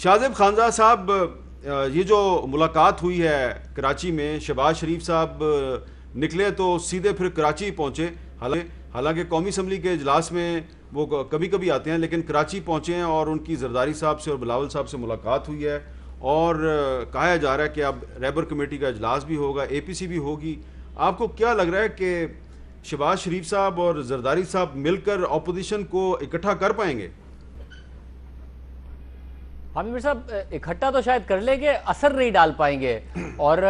शाजिब खानज़ाद साहब, ये जो मुलाकात हुई है कराची में, शहबाज शरीफ साहब निकले तो सीधे फिर कराची पहुंचे। हालांकि कौमी असम्बली के इजलास में वो कभी कभी आते हैं, लेकिन कराची पहुंचे हैं और उनकी जरदारी साहब से और बिलावल साहब से मुलाकात हुई है। और कहा जा रहा है कि अब रैबर कमेटी का इजलास भी होगा, APC भी होगी। आपको क्या लग रहा है कि शहबाज शरीफ साहब और जरदारी साहब मिलकर अपोजिशन को इकट्ठा कर पाएंगे? हामिद साहब इकट्ठा तो शायद कर लेंगे, असर नहीं डाल पाएंगे। और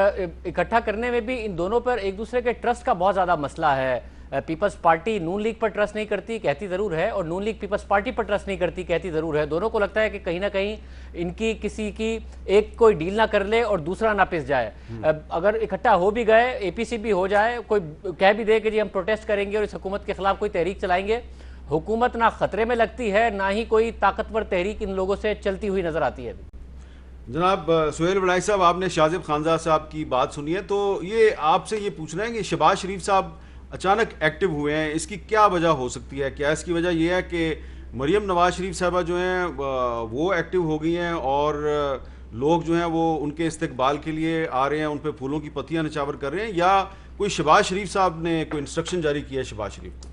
इकट्ठा करने में भी इन दोनों पर एक दूसरे के ट्रस्ट का बहुत ज़्यादा मसला है। पीपल्स पार्टी नून लीग पर ट्रस्ट नहीं करती, कहती ज़रूर है, और नून लीग पीपल्स पार्टी पर ट्रस्ट नहीं करती, कहती ज़रूर है। दोनों को लगता है कि कहीं ना कहीं इनकी किसी की एक कोई डील ना कर ले और दूसरा ना पिस जाए। अगर इकट्ठा हो भी गए, APC भी हो जाए, कोई कह भी दे कि जी हम प्रोटेस्ट करेंगे और इस हुकूमत के खिलाफ कोई तहरीक चलाएंगे, हुकूमत ना खतरे में लगती है, ना ही कोई ताकतवर तहरीक इन लोगों से चलती हुई नजर आती है। जनाब सुहेल वड़ाई साहब, आपने शाजिब खानज़ाद साहब की बात सुनी है, तो ये आपसे ये पूछना है कि शहबाज शरीफ साहब अचानक एक्टिव हुए हैं, इसकी क्या वजह हो सकती है? क्या इसकी वजह यह है कि मरियम नवाज शरीफ साहबा जो हैं वो एक्टिव हो गई हैं और लोग जो हैं वो उनके इस्तकबाल के लिए आ रहे हैं, उन पर फूलों की पत्तियां निछावर कर रहे हैं, या कोई शहबाज शरीफ साहब ने कोई इंस्ट्रक्शन जारी किया है शहबाज शरीफ को?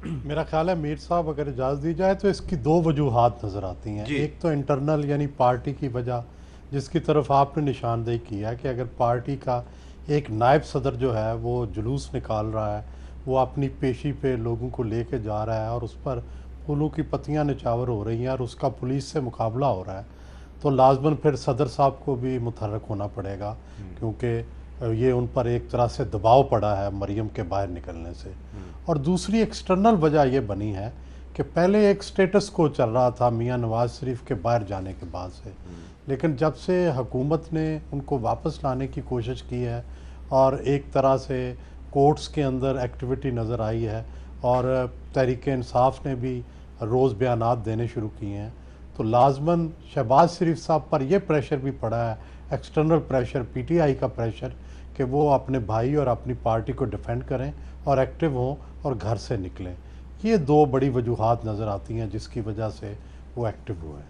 मेरा ख्याल है मीर साहब, अगर इजाज़त दी जाए तो इसकी दो वजूहात नज़र आती हैं। एक तो इंटरनल यानी पार्टी की वजह, जिसकी तरफ आपने निशानदेही किया कि अगर पार्टी का एक नायब सदर जो है वो जुलूस निकाल रहा है, वो अपनी पेशी पे लोगों को लेके जा रहा है और उस पर फूलों की पत्तियां निछावर हो रही हैं और उसका पुलिस से मुकाबला हो रहा है, तो लाजमन फिर सदर साहब को भी मुतहर्रिक होना पड़ेगा, क्योंकि ये उन पर एक तरह से दबाव पड़ा है मरियम के बाहर निकलने से। और दूसरी एक्सटर्नल वजह ये बनी है कि पहले एक स्टेटस को चल रहा था मियां नवाज शरीफ के बाहर जाने के बाद से, लेकिन जब से हुकूमत ने उनको वापस लाने की कोशिश की है और एक तरह से कोर्ट्स के अंदर एक्टिविटी नज़र आई है और तहरीक इंसाफ ने भी रोज़ बयानात देने शुरू किए हैं, तो लाजमन शहबाज शरीफ साहब पर यह प्रेशर भी पड़ा है, एक्सटर्नल प्रेशर, PTI का प्रेशर, कि वो अपने भाई और अपनी पार्टी को डिफेंड करें और एक्टिव हों और घर से निकलें। ये दो बड़ी वजूहात नज़र आती हैं जिसकी वजह से वो एक्टिव हुए हैं।